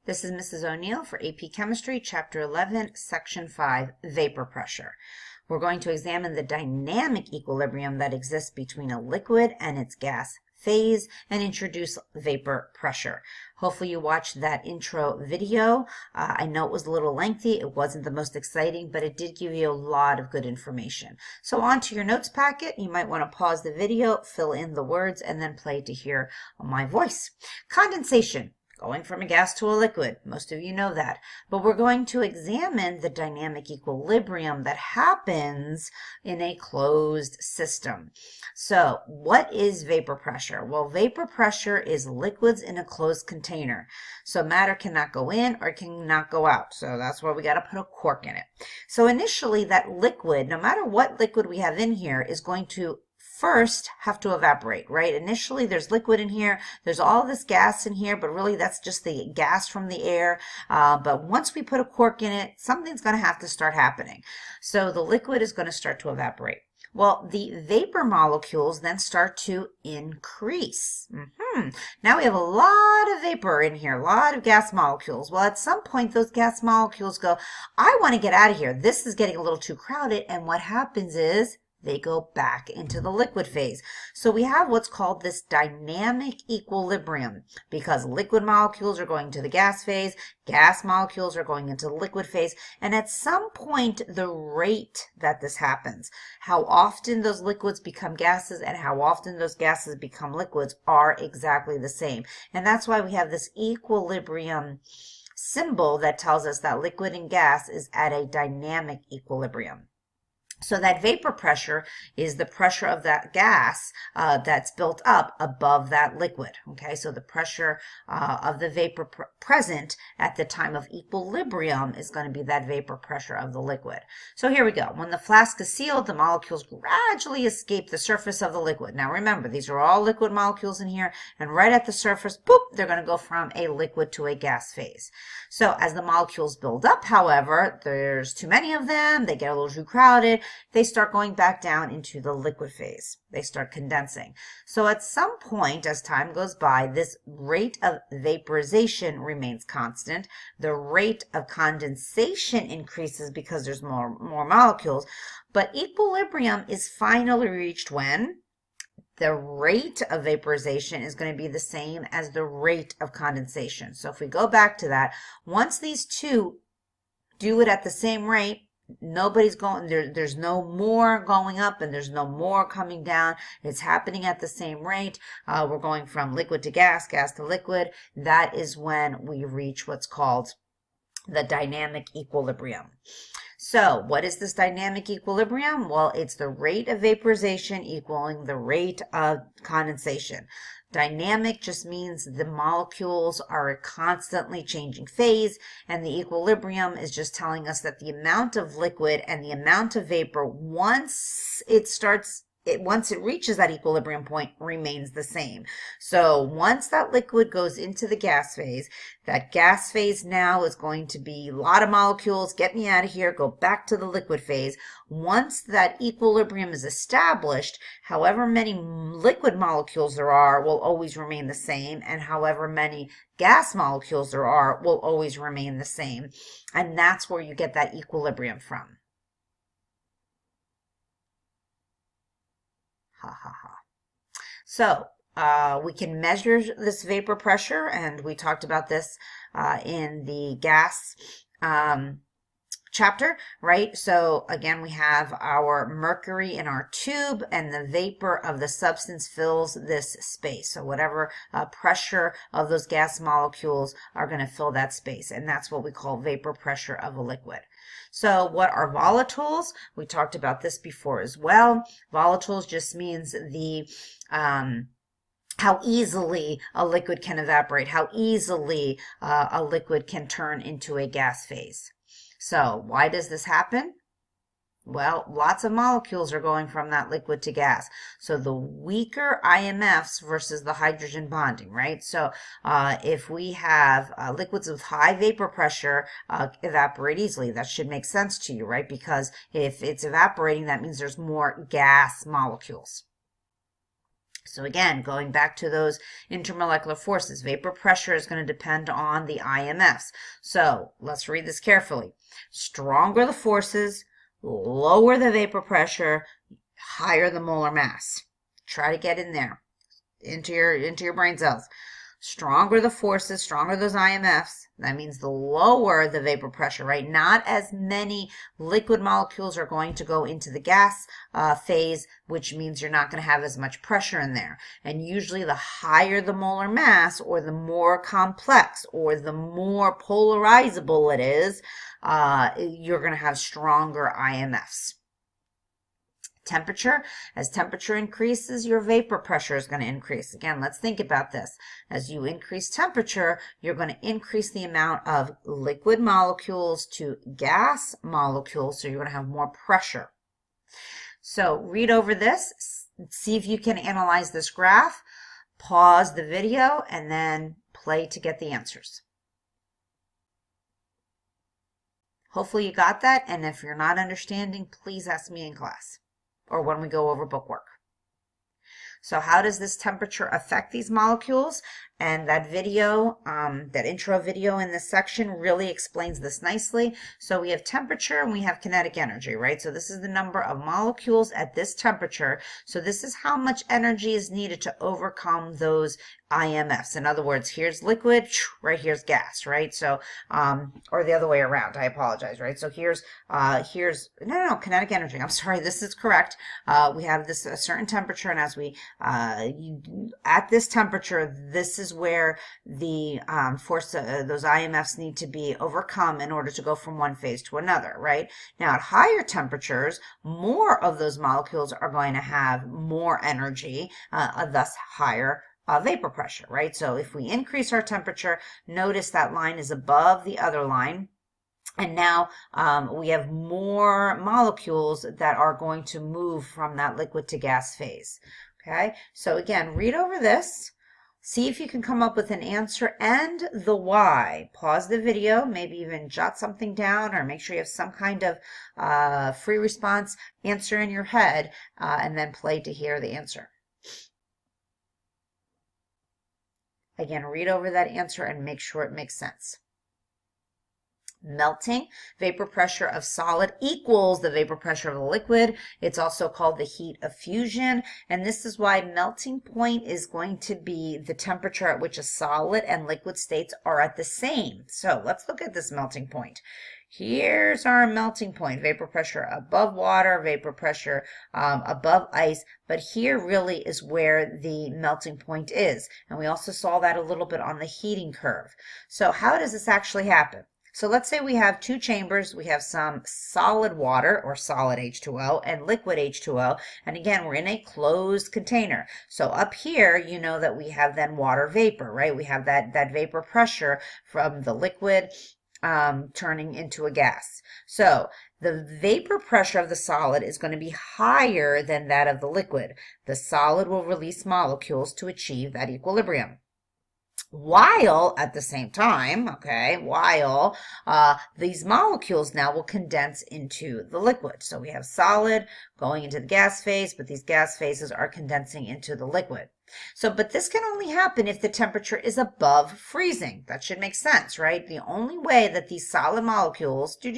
This is Mrs. O'Neill for AP Chemistry, Chapter 11, Section 5, Vapor Pressure. We're going to examine the dynamic equilibrium that exists between a liquid and its gas phase and introduce vapor pressure. Hopefully you watched that intro video. I know it was a little lengthy. It wasn't the most exciting, but it did give you a lot of good information. So on to your notes packet. You might want to pause the video, fill in the words, and then play to hear my voice. Condensation. Going from a gas to a liquid. Most of you know that. But we're going to examine the dynamic equilibrium that happens in a closed system. So what is vapor pressure? Well, vapor pressure is liquids in a closed container. So matter cannot go in or cannot go out. So that's why we got to put a cork in it. So initially that liquid, no matter what liquid we have in here, is going to first have to evaporate, right? Initially, there's liquid in here. There's all this gas in here, but really that's just the gas from the air. But once we put a cork in it, something's going to have to start happening. So the liquid is going to start to evaporate. Well, the vapor molecules then start to increase. Now we have a lot of vapor in here, a lot of gas molecules. Well, at some point, those gas molecules go, I want to get out of here. This is getting a little too crowded. And what happens is they go back into the liquid phase. So we have what's called this dynamic equilibrium because liquid molecules are going to the gas phase, gas molecules are going into the liquid phase, and at some point the rate that this happens, how often those liquids become gases and how often those gases become liquids are exactly the same. And that's why we have this equilibrium symbol that tells us that liquid and gas is at a dynamic equilibrium. So that vapor pressure is the pressure of that gas that's built up above that liquid. Okay, so the pressure of the vapor present at the time of equilibrium is going to be that vapor pressure of the liquid. So here we go. When the flask is sealed, the molecules gradually escape the surface of the liquid. Now remember, these are all liquid molecules in here, and right at the surface, boop, they're going to go from a liquid to a gas phase. So as the molecules build up, however, there's too many of them, they get a little too crowded, they start going back down into the liquid phase. They start condensing. So at some point, as time goes by, this rate of vaporization remains constant. The rate of condensation increases because there's more molecules. But equilibrium is finally reached when the rate of vaporization is going to be the same as the rate of condensation. So if we go back to that, once these two do it at the same rate, nobody's going there's no more going up and there's no more coming down. It's happening at the same rate. We're going from liquid to gas, gas to liquid. That is when we reach what's called the dynamic equilibrium. So what is this dynamic equilibrium? Well, it's the rate of vaporization equaling the rate of condensation. Dynamic just means the molecules are a constantly changing phase, and the equilibrium is just telling us that the amount of liquid and the amount of vapor, once it reaches that equilibrium point, remains the same. So once that liquid goes into the gas phase, that gas phase now is going to be a lot of molecules, get me out of here, go back to the liquid phase. Once that equilibrium is established, however many liquid molecules there are will always remain the same, and however many gas molecules there are will always remain the same. And that's where you get that equilibrium from. So we can measure this vapor pressure, and we talked about this in the gas chapter, right? So again, we have our mercury in our tube, and the vapor of the substance fills this space. So whatever pressure of those gas molecules are going to fill that space, and that's what we call vapor pressure of a liquid. So what are volatiles? We talked about this before as well. Volatiles just means the how easily a liquid can evaporate, how easily a liquid can turn into a gas phase. So why does this happen? Well, lots of molecules are going from that liquid to gas. So the weaker IMFs versus the hydrogen bonding, right? So if we have liquids with high vapor pressure evaporate easily, that should make sense to you, right? Because if it's evaporating, that means there's more gas molecules. So again, going back to those intermolecular forces, vapor pressure is going to depend on the IMFs. So let's read this carefully. Stronger the forces, lower the vapor pressure, higher the molar mass. Try to get in there, into your brain cells. Stronger the forces, stronger those IMFs. That means the lower the vapor pressure, right? Not as many liquid molecules are going to go into the gas phase, which means you're not going to have as much pressure in there. And usually the higher the molar mass, or the more complex, or the more polarizable it is, you're going to have stronger IMFs. Temperature, as temperature increases, your vapor pressure is going to increase. Again, let's think about this. As you increase temperature, you're going to increase the amount of liquid molecules to gas molecules, so you're going to have more pressure. So read over this, see if you can analyze this graph, pause the video, and then play to get the answers. Hopefully you got that, and if you're not understanding, please ask me in class or when we go over bookwork. So how does this temperature affect these molecules? And that video, that intro video in this section really explains this nicely. So we have temperature and we have kinetic energy, right? So this is the number of molecules at this temperature. So this is how much energy is needed to overcome those IMFs. In other words, here's liquid, right here's gas, right? So, or the other way around, I apologize, right? So here's kinetic energy. I'm sorry, this is correct. We have this a certain temperature, and as we, at this temperature, this is where the those IMFs need to be overcome in order to go from one phase to another, right? Now, at higher temperatures, more of those molecules are going to have more energy, thus higher vapor pressure, right? So if we increase our temperature, notice that line is above the other line. And now we have more molecules that are going to move from that liquid to gas phase. Okay, so again, read over this. See if you can come up with an answer and the why. Pause the video, maybe even jot something down, or make sure you have some kind of free response answer in your head, and then play to hear the answer. Again, read over that answer and make sure it makes sense. Melting, vapor pressure of solid equals the vapor pressure of the liquid. It's also called the heat of fusion, and this is why melting point is going to be the temperature at which a solid and liquid states are at the same. So let's look at this melting point. Here's our melting point, vapor pressure above water, vapor pressure above ice, but here really is where the melting point is. And we also saw that a little bit on the heating curve. So how does this actually happen? So let's say we have two chambers. We have some solid water, or solid H2O, and liquid H2O. And again, we're in a closed container. So up here, you know that we have then water vapor, right? We have that vapor pressure from the liquid turning into a gas. So the vapor pressure of the solid is going to be higher than that of the liquid. The solid will release molecules to achieve that equilibrium. While at the same time, okay, while these molecules now will condense into the liquid. So we have solid going into the gas phase, but these gas phases are condensing into the liquid. So, but this can only happen if the temperature is above freezing. That should make sense, right? The only way that these solid molecules are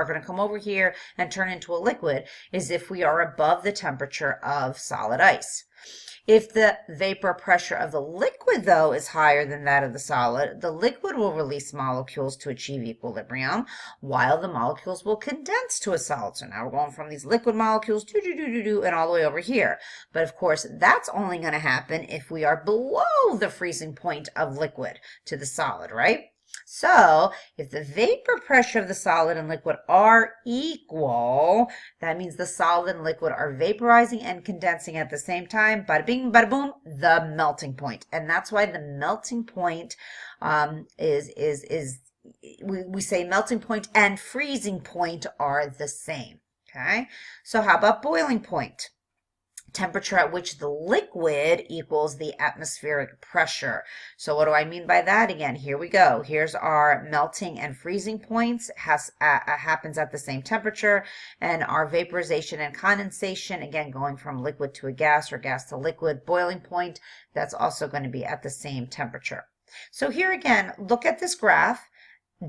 going to come over here and turn into a liquid is if we are above the temperature of solid ice. If the vapor pressure of the liquid, though, is higher than that of the solid, the liquid will release molecules to achieve equilibrium, while the molecules will condense to a solid. So now we're going from these liquid molecules and all the way over here. But of course, that's only going to happen if we are below the freezing point of liquid to the solid, right? So if the vapor pressure of the solid and liquid are equal, that means the solid and liquid are vaporizing and condensing at the same time. Bada bing, bada boom, the melting point. And that's why the melting point we say melting point and freezing point are the same. Okay, so how about boiling point? temperature at which the liquid equals the atmospheric pressure. So what do I mean by that? Again, here we go. Here's our melting and freezing points, happens at the same temperature, and our vaporization and condensation, again, going from liquid to a gas or gas to liquid, boiling point, that's also going to be at the same temperature. So here again, look at this graph.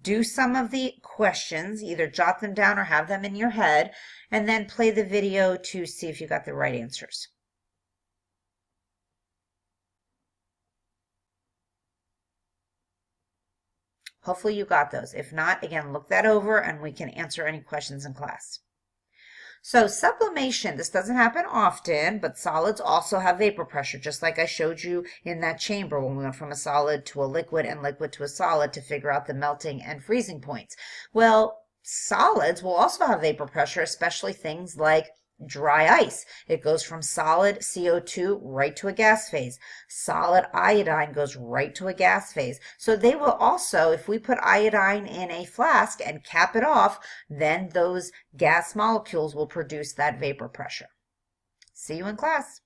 Do some of the questions, either jot them down or have them in your head, and then play the video to see if you got the right answers. Hopefully you got those. If not, again, look that over and we can answer any questions in class. So sublimation, this doesn't happen often, but solids also have vapor pressure, just like I showed you in that chamber when we went from a solid to a liquid and liquid to a solid to figure out the melting and freezing points. Well, solids will also have vapor pressure, especially things like dry ice. It goes from solid CO2 right to a gas phase. Solid iodine goes right to a gas phase. So they will also, if we put iodine in a flask and cap it off, then those gas molecules will produce that vapor pressure. See you in class.